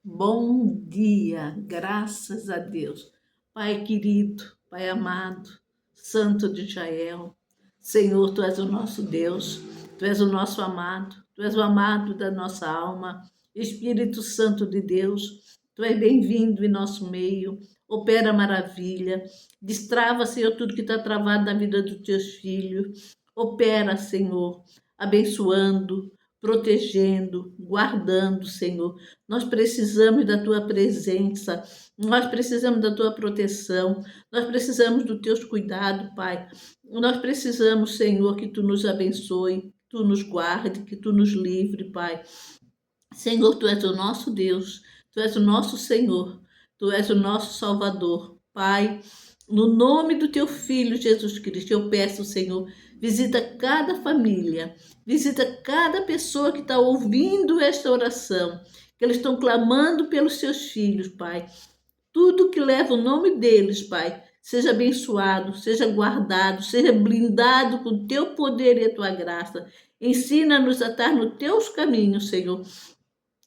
Bom dia, graças a Deus. Pai querido, Pai amado, Santo de Israel, Senhor, Tu és o nosso Deus, Tu és o nosso amado, Tu és o amado da nossa alma. Espírito Santo de Deus, Tu és bem-vindo em nosso meio, opera maravilha, destrava, Senhor, tudo que está travado na vida dos Teus filhos. Opera, Senhor, abençoando, protegendo, guardando, Senhor. Nós precisamos da tua presença, nós precisamos da tua proteção, nós precisamos dos teus cuidados, Pai. Nós precisamos, Senhor, que tu nos abençoe, que tu nos guarde, que tu nos livre, Pai. Senhor, tu és o nosso Deus, tu és o nosso Senhor, tu és o nosso Salvador. Pai, no nome do teu Filho Jesus Cristo, eu peço, Senhor, visita cada família, visita cada pessoa que está ouvindo esta oração, que eles estão clamando pelos seus filhos, Pai. Tudo que leva o nome deles, Pai, seja abençoado, seja guardado, seja blindado com o teu poder e a tua graça. Ensina-nos a estar nos teus caminhos, Senhor.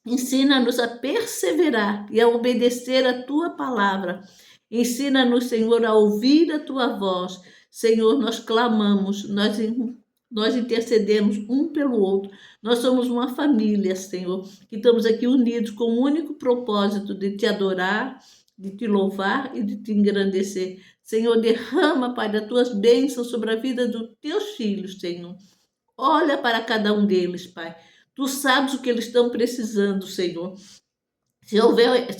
Ensina-nos a perseverar e a obedecer a tua palavra. Ensina-nos, Senhor, a ouvir a tua voz. Senhor, nós clamamos, nós intercedemos um pelo outro. Nós somos uma família, Senhor, que estamos aqui unidos com o único propósito de te adorar, de te louvar e de te engrandecer. Senhor, derrama, Pai, das tuas bênçãos sobre a vida dos teus filhos, Senhor. Olha para cada um deles, Pai. Tu sabes o que eles estão precisando, Senhor. Se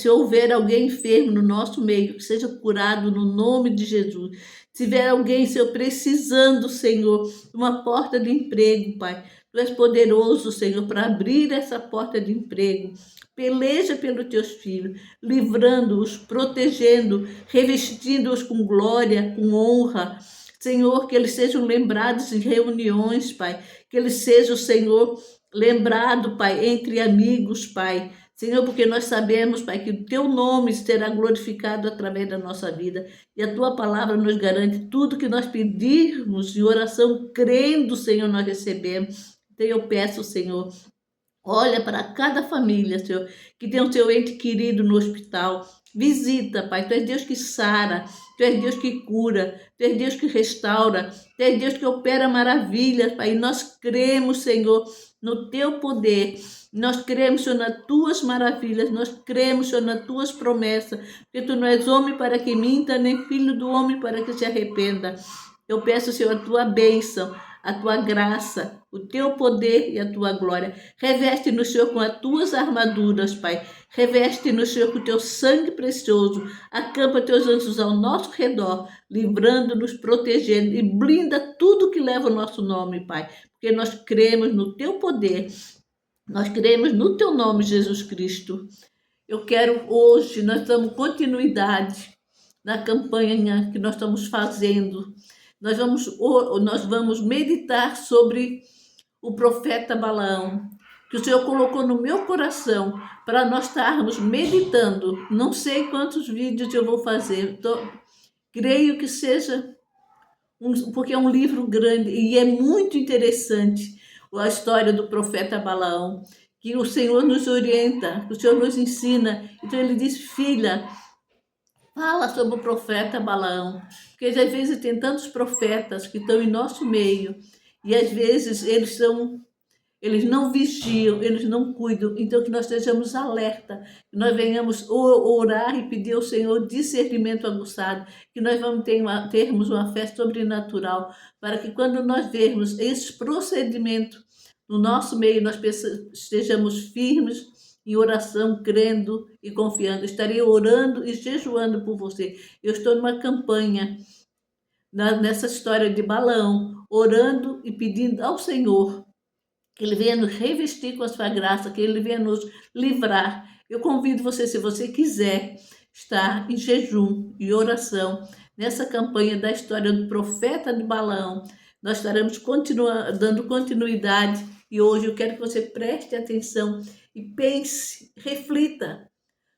houver alguém enfermo no nosso meio, que seja curado no nome de Jesus. Se tiver alguém, Senhor, precisando, Senhor, de uma porta de emprego, Pai. Tu és poderoso, Senhor, para abrir essa porta de emprego. Peleja pelos teus filhos, livrando-os, protegendo, revestindo-os com glória, com honra. Senhor, que eles sejam lembrados em reuniões, Pai. Que eles sejam, Senhor, lembrado, Pai, entre amigos, Pai. Senhor, porque nós sabemos, Pai, que o teu nome será glorificado através da nossa vida e a tua palavra nos garante tudo que nós pedirmos em oração, crendo, Senhor, nós recebemos. Então eu peço, Senhor, olha para cada família, Senhor, que tem o seu ente querido no hospital. Visita, Pai. Tu és Deus que sara, Tu és Deus que cura, Tu és Deus que restaura, Tu és Deus que opera maravilhas, Pai. E nós cremos, Senhor, no Teu poder. Nós cremos, Senhor, nas Tuas maravilhas. Nós cremos, Senhor, nas Tuas promessas. Porque Tu não és homem para que minta, nem filho do homem para que se arrependa. Eu peço, Senhor, a Tua bênção, a Tua graça, o Teu poder e a Tua glória. Reveste-nos, Senhor, com as Tuas armaduras, Pai. Reveste-nos, Senhor, com o Teu sangue precioso. Acampa Teus anjos ao nosso redor, livrando-nos, protegendo e blinda tudo que leva o nosso nome, Pai. Porque nós cremos no Teu poder. Nós cremos no Teu nome, Jesus Cristo. Eu quero hoje, nós damos continuidade na campanha que nós estamos fazendo. Nós vamos meditar sobre o profeta Balaão, que o Senhor colocou no meu coração para nós estarmos meditando. Não sei quantos vídeos eu vou fazer, creio que seja, porque é um livro grande e é muito interessante a história do profeta Balaão, que o Senhor nos orienta, que o Senhor nos ensina. Então ele diz, filha, fala sobre o profeta Balaão, porque às vezes tem tantos profetas que estão em nosso meio e às vezes eles não vigiam, eles não cuidam. Então que nós estejamos alerta, que nós venhamos orar e pedir ao Senhor discernimento aguçado, que nós vamos termos uma fé sobrenatural, para que quando nós vermos esses procedimentos no nosso meio, nós estejamos firmes em oração, crendo e confiando. Estarei orando e jejuando por você. Eu estou numa campanha, nessa história de Balaão, orando e pedindo ao Senhor que Ele venha nos revestir com a sua graça, que Ele venha nos livrar. Eu convido você, se você quiser, estar em jejum e oração nessa campanha da história do profeta de Balaão. Nós estaremos dando continuidade e hoje eu quero que você preste atenção e pense, reflita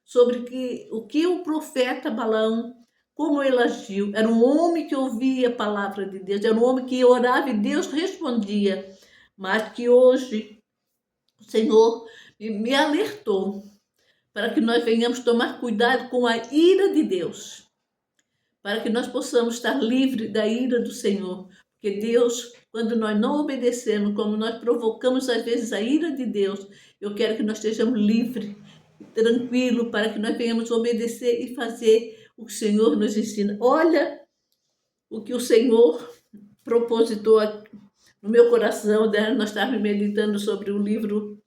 sobre o que o profeta Balaão, como ele agiu. Era um homem que ouvia a palavra de Deus, era um homem que orava e Deus respondia, mas que hoje o Senhor me alertou para que nós venhamos tomar cuidado com a ira de Deus, para que nós possamos estar livres da ira do Senhor. Porque Deus, quando nós não obedecemos, como nós provocamos às vezes a ira de Deus, eu quero que nós estejamos livres, tranquilos, para que nós venhamos obedecer e fazer o que o Senhor nos ensina. Olha o que o Senhor propositou no meu coração, né? Nós estávamos meditando sobre o livro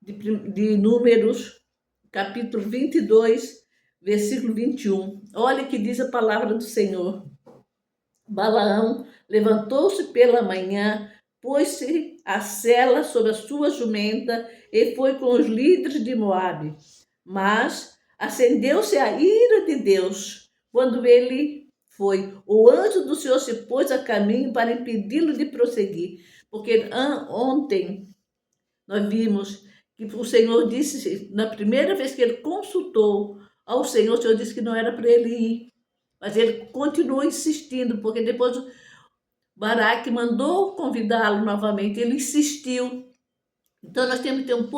de Números, capítulo 22, versículo 21. Olha o que diz a palavra do Senhor. Balaão levantou-se pela manhã, pôs-se a sela sobre a sua jumenta e foi com os líderes de Moabe. Mas acendeu-se a ira de Deus quando ele foi. O anjo do Senhor se pôs a caminho para impedi-lo de prosseguir. Porque ontem nós vimos que o Senhor disse, na primeira vez que ele consultou ao Senhor, o Senhor disse que não era para ele ir. Mas ele continuou insistindo, porque depois Baraque mandou convidá-lo novamente, ele insistiu. Então nós temos que ter um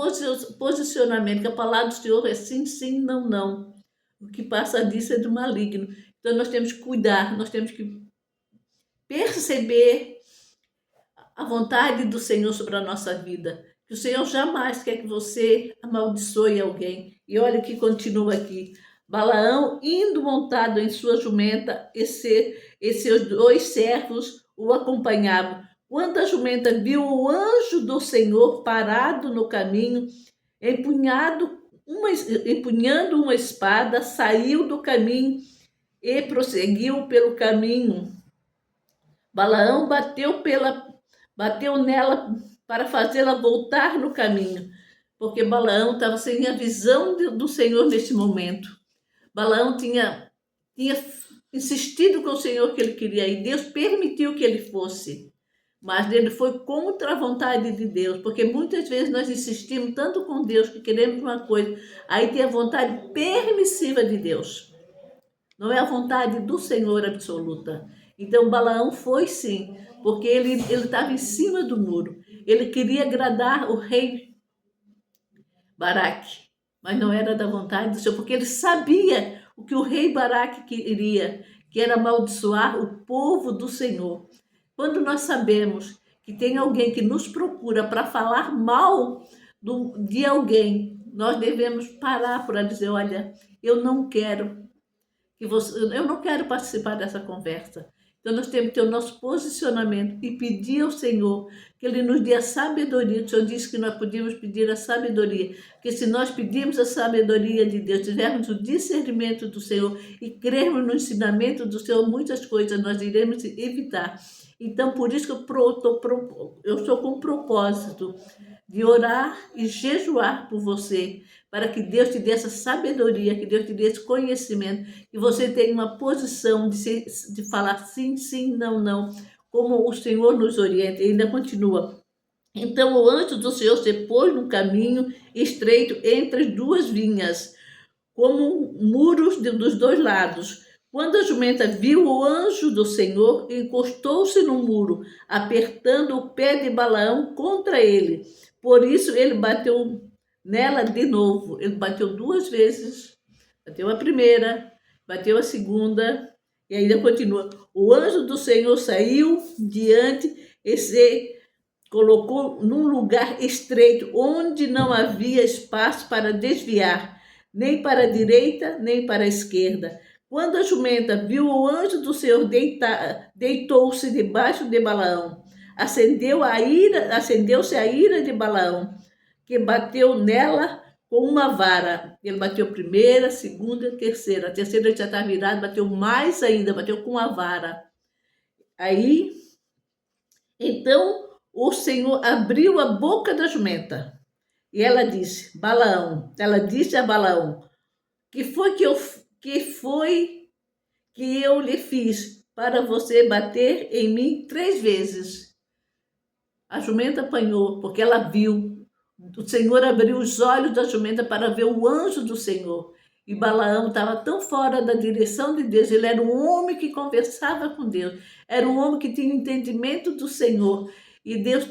posicionamento, que a palavra do Senhor é sim, sim, não, não. O que passa disso é do maligno. Então nós temos que cuidar, nós temos que perceber a vontade do Senhor sobre a nossa vida. Que o Senhor jamais quer que você amaldiçoe alguém. E olha o que continua aqui. Balaão, indo montado em sua jumenta, e seus 2 servos o acompanhavam. Quando a jumenta viu o anjo do Senhor parado no caminho, empunhando uma espada, saiu do caminho e prosseguiu pelo caminho. Balaão bateu nela para fazê-la voltar no caminho, porque Balaão estava sem a visão do Senhor neste momento. Balaão tinha insistido com o Senhor que ele queria ir. Deus permitiu que ele fosse, mas ele foi contra a vontade de Deus, porque muitas vezes nós insistimos tanto com Deus que queremos uma coisa, aí tem a vontade permissiva de Deus, não é a vontade do Senhor absoluta. Então Balaão foi sim, porque ele estava em cima do muro, ele queria agradar o rei Baraque, mas não era da vontade do Senhor, porque ele sabia o que o rei Baraque queria, que era amaldiçoar o povo do Senhor. Quando nós sabemos que tem alguém que nos procura para falar mal de alguém, nós devemos parar para dizer, olha, eu não quero participar dessa conversa. Então nós temos que ter o nosso posicionamento e pedir ao Senhor que Ele nos dê a sabedoria. O Senhor disse que nós podíamos pedir a sabedoria, porque se nós pedirmos a sabedoria de Deus, tivermos o discernimento do Senhor e crermos no ensinamento do Senhor, muitas coisas nós iremos evitar. Então por isso que eu estou com o propósito de orar e jejuar por você, para que Deus te dê essa sabedoria, que Deus te dê esse conhecimento, que você tenha uma posição de falar sim, sim, não, não, como o Senhor nos orienta. E ainda continua. Então o anjo do Senhor se pôs no caminho estreito entre as 2 vinhas, como muros dos 2 lados. Quando a jumenta viu o anjo do Senhor, encostou-se no muro, apertando o pé de Balaão contra ele. Por isso ele bateu nela de novo. Ele bateu 2 vezes. Bateu a primeira, bateu a segunda, e ainda continua. O anjo do Senhor saiu diante e se colocou num lugar estreito, onde não havia espaço para desviar, nem para a direita, nem para a esquerda. Quando a jumenta viu o anjo do Senhor deitou-se debaixo de Balaão. Acendeu-se a ira de Balaão, que bateu nela com uma vara. Ele bateu a primeira, a segunda, a terceira. A terceira já estava virada, bateu mais ainda, bateu com a vara. Aí, então, o Senhor abriu a boca da jumenta. E ela disse a Balaão, que foi que eu lhe fiz para você bater em mim 3 vezes? A jumenta apanhou, porque ela viu. O Senhor abriu os olhos da jumenta para ver o anjo do Senhor. E Balaão estava tão fora da direção de Deus. Ele era um homem que conversava com Deus. Era um homem que tinha entendimento do Senhor. E Deus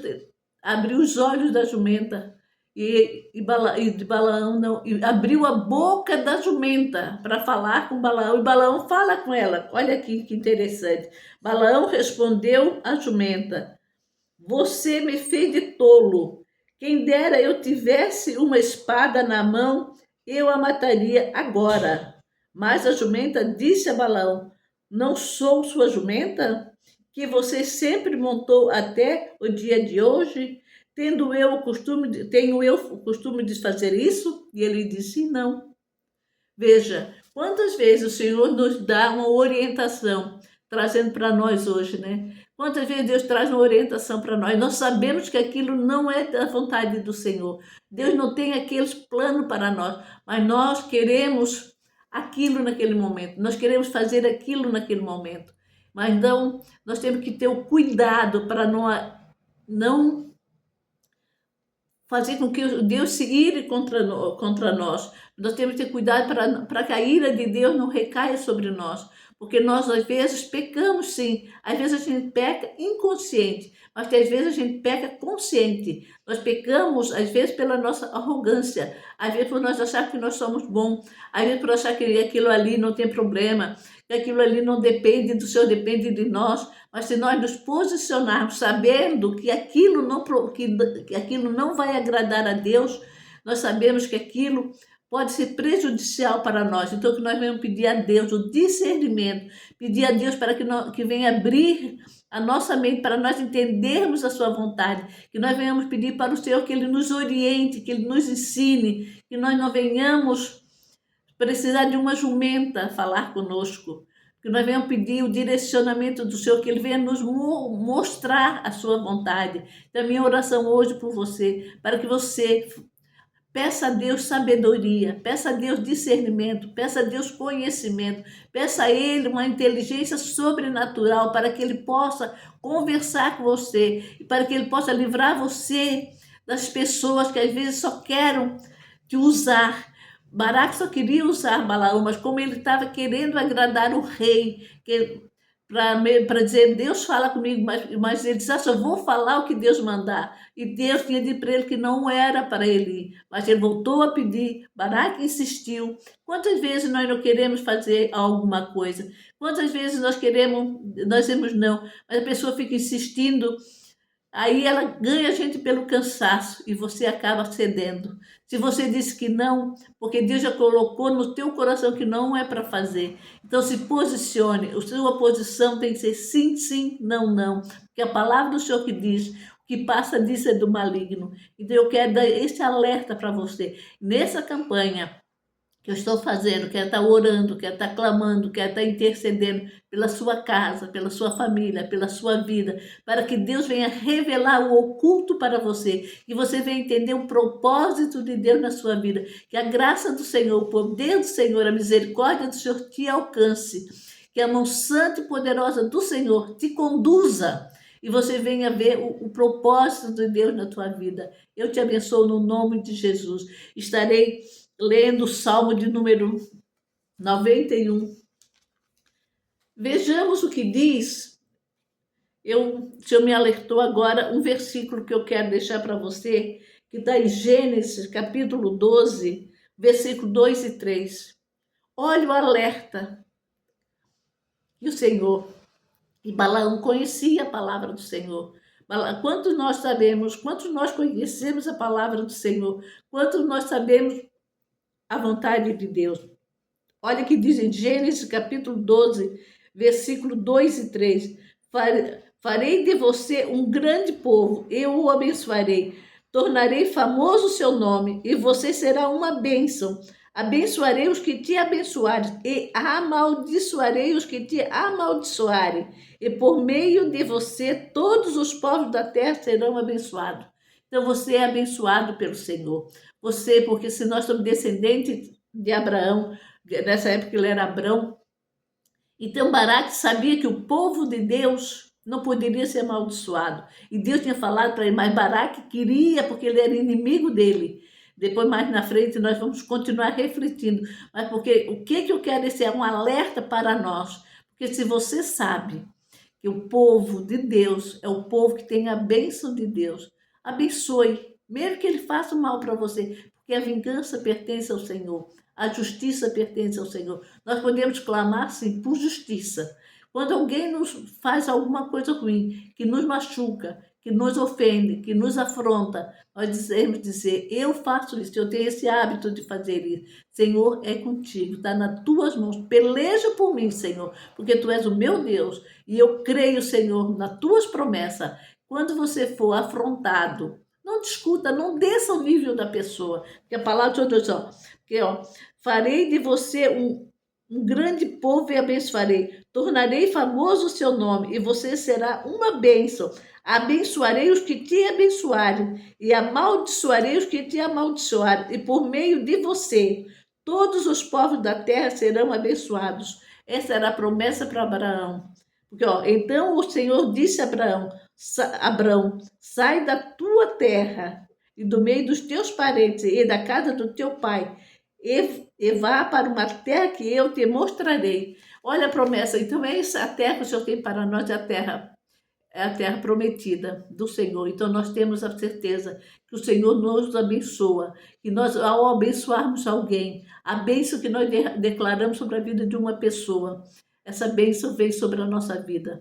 abriu os olhos da jumenta. e Balaão não, e abriu a boca da jumenta para falar com Balaão, e Balaão fala com ela. Olha aqui que interessante. Balaão respondeu à jumenta: você me fez de tolo. Quem dera eu tivesse uma espada na mão, eu a mataria agora. Mas a jumenta disse a Balaão: não sou sua jumenta, que você sempre montou até o dia de hoje? Tenho eu o costume de fazer isso? E ele disse: não. Veja, quantas vezes o Senhor nos dá uma orientação, trazendo para nós hoje, né? Quantas vezes Deus traz uma orientação para nós? Nós sabemos que aquilo não é da vontade do Senhor. Deus não tem aqueles planos para nós, mas nós queremos aquilo naquele momento. Nós queremos fazer aquilo naquele momento. Mas então, nós temos que ter o cuidado para não fazer com que Deus se ire contra nós. Nós temos que ter cuidado para que a ira de Deus não recaia sobre nós. Porque nós, às vezes, pecamos sim. Às vezes a gente peca inconsciente, mas que às vezes a gente peca consciente. Nós pecamos, às vezes, pela nossa arrogância. Às vezes, por nós achar que nós somos bons. Às vezes, por achar que aquilo ali não tem problema. Que aquilo ali não depende do Senhor, depende de nós. Mas se nós nos posicionarmos sabendo que que aquilo não vai agradar a Deus, nós sabemos que aquilo pode ser prejudicial para nós. Então, que nós venhamos pedir a Deus o discernimento, pedir a Deus para que venha abrir a nossa mente, para nós entendermos a sua vontade, que nós venhamos pedir para o Senhor que Ele nos oriente, que Ele nos ensine, que nós não venhamos precisar de uma jumenta falar conosco, que nós venhamos pedir o direcionamento do Senhor, que Ele venha nos mostrar a sua vontade. Então, a minha oração hoje por você, para que você peça a Deus sabedoria, peça a Deus discernimento, peça a Deus conhecimento, peça a Ele uma inteligência sobrenatural para que Ele possa conversar com você e para que Ele possa livrar você das pessoas que às vezes só querem te usar. Baraque só queria usar Balaão, mas como ele estava querendo agradar o rei, para dizer, Deus fala comigo, mas ele disse, só vou falar o que Deus mandar. E Deus tinha dito para ele que não era para ele ir, mas ele voltou a pedir, Baraque insistiu. Quantas vezes nós não queremos fazer alguma coisa? Quantas vezes nós dizemos não, mas a pessoa fica insistindo, aí ela ganha a gente pelo cansaço e você acaba cedendo. Se você disse que não, porque Deus já colocou no teu coração que não é para fazer. Então se posicione, a sua posição tem que ser sim, sim, não, não. Porque a palavra do Senhor que diz, o que passa disso é do maligno. Então eu quero dar esse alerta para você. Nessa campanha que eu estou fazendo, quero estar orando, quero estar clamando, quero estar intercedendo pela sua casa, pela sua família, pela sua vida, para que Deus venha revelar o oculto para você, que você venha entender o propósito de Deus na sua vida, que a graça do Senhor, o poder do Senhor, a misericórdia do Senhor te alcance, que a mão santa e poderosa do Senhor te conduza e você venha ver o propósito de Deus na tua vida. Eu te abençoo no nome de Jesus. Estarei lendo o Salmo de número 91. Vejamos o que diz. O Senhor me alertou agora um versículo que eu quero deixar para você, que está em Gênesis, capítulo 12, versículo 2 e 3. Olha o alerta que o Senhor, e Balaão conhecia a palavra do Senhor. Quantos nós sabemos, quantos nós conhecemos a palavra do Senhor, quantos nós sabemos a vontade de Deus. Olha que diz em Gênesis capítulo 12, versículo 2 e 3. Farei de você um grande povo, eu o abençoarei. Tornarei famoso o seu nome e você será uma bênção. Abençoarei os que te abençoarem e amaldiçoarei os que te amaldiçoarem. E por meio de você todos os povos da terra serão abençoados. Então você é abençoado pelo Senhor. Você, porque se nós somos descendentes de Abraão, nessa época ele era Abrão, então Baraque sabia que o povo de Deus não poderia ser amaldiçoado. E Deus tinha falado para ele, mas Baraque queria, porque ele era inimigo dele. Depois, mais na frente, nós vamos continuar refletindo. Mas porque o que eu quero é um alerta para nós. Porque se você sabe que o povo de Deus é o povo que tem a bênção de Deus, abençoe. mesmo que ele faça mal para você, porque a vingança pertence ao Senhor, a justiça pertence ao Senhor. Nós podemos clamar, sim, por justiça. Quando alguém nos faz alguma coisa ruim, que nos machuca, que nos ofende, que nos afronta, nós devemos dizer, eu faço isso, eu tenho esse hábito de fazer isso. Senhor, é contigo, está nas tuas mãos. Peleja por mim, Senhor, porque tu és o meu Deus. E eu creio, Senhor, nas tuas promessas. Quando você for afrontado, não discuta, não desça ao nível da pessoa. Porque a palavra de Deus, farei de você um grande povo e abençoarei. Tornarei famoso o seu nome e você será uma bênção. Abençoarei os que te abençoarem e amaldiçoarei os que te amaldiçoarem. E por meio de você, todos os povos da terra serão abençoados. Essa era a promessa para Abraão. Porque, então o Senhor disse a Abraão, sai da tua terra e do meio dos teus parentes e da casa do teu pai e vá para uma terra que eu te mostrarei. Olha a promessa. Então essa a terra que o Senhor tem para nós, é a terra prometida do Senhor. Então nós temos a certeza que o Senhor nos abençoa, que nós, ao abençoarmos alguém, a bênção que nós declaramos sobre a vida de uma pessoa, essa bênção vem sobre a nossa vida.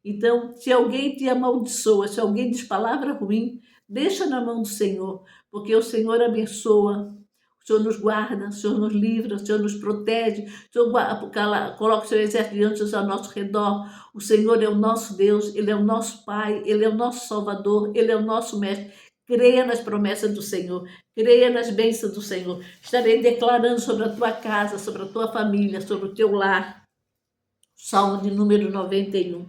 Então, se alguém te amaldiçoa, se alguém diz palavra ruim, deixa na mão do Senhor, porque o Senhor abençoa, o Senhor nos guarda, o Senhor nos livra, o Senhor nos protege, o Senhor coloca o seu exército de anjos ao nosso redor. O Senhor é o nosso Deus, Ele é o nosso Pai, Ele é o nosso Salvador, Ele é o nosso Mestre. Creia nas promessas do Senhor, creia nas bênçãos do Senhor. Estarei declarando sobre a tua casa, sobre a tua família, sobre o teu lar. Salmo de número 91.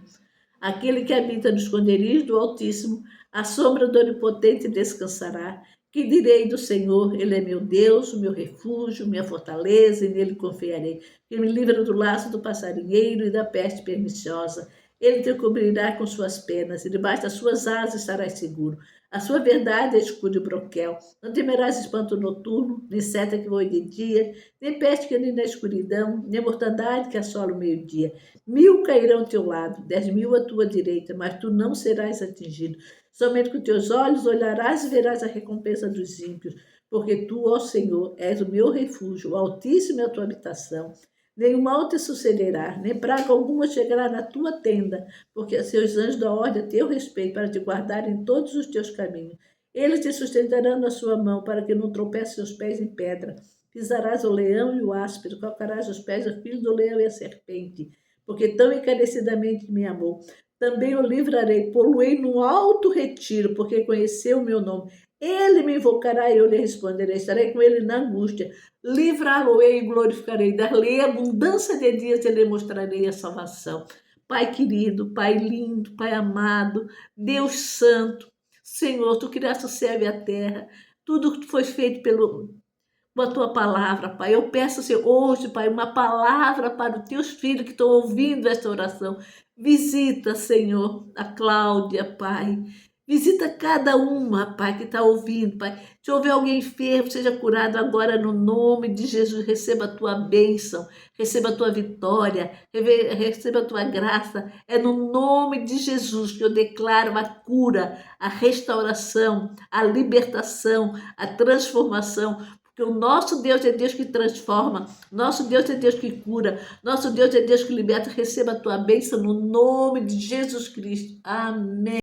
Aquele que habita no esconderijo do Altíssimo, à sombra do Onipotente descansará. Que direi do Senhor? Ele é meu Deus, o meu refúgio, minha fortaleza, e nele confiarei. Ele me livra do laço do passarinheiro e da peste perniciosa. Ele te cobrirá com suas penas, e debaixo das suas asas estarás seguro. A sua verdade é escudo e broquel. Não temerás espanto noturno, nem seta que voe de dia, nem peste que ande na escuridão, nem mortandade que assola o meio-dia. 1000 cairão ao teu lado, 10.000 à tua direita, mas tu não serás atingido. Somente com teus olhos olharás e verás a recompensa dos ímpios, porque tu, ó Senhor, és o meu refúgio, o Altíssimo é a tua habitação. Nenhum mal te sucederá, nem praga alguma chegará na tua tenda, porque seus anjos dão ordem a teu respeito para te guardar em todos os teus caminhos. Eles te sustentarão na sua mão, para que não tropece seus pés em pedra. Pisarás o leão e o áspero, calcarás os pés ao filho do leão e a serpente, porque tão encarecidamente me amou. Também o livrarei, pô-lo-ei num alto retiro, porque conheceu o meu nome. Ele me invocará e eu lhe responderei. Estarei com ele na angústia. Livrá-lo-ei e glorificarei. Dar-lhe abundância de dias e lhe mostrarei a salvação. Pai querido, Pai lindo, Pai amado, Deus santo, Senhor, tu criaste o céu e a terra. Tudo foi feito com a tua palavra, Pai. Eu peço, Senhor, hoje, Pai, uma palavra para os teus filhos que estão ouvindo esta oração. Visita, Senhor, a Cláudia, Pai. Visita cada uma, Pai, que está ouvindo, Pai. Se houver alguém enfermo, seja curado agora no nome de Jesus. Receba a tua bênção, receba a tua vitória, receba a tua graça. É no nome de Jesus que eu declaro a cura, a restauração, a libertação, a transformação. Porque o nosso Deus é Deus que transforma, nosso Deus é Deus que cura, nosso Deus é Deus que liberta. Receba a tua bênção no nome de Jesus Cristo. Amém.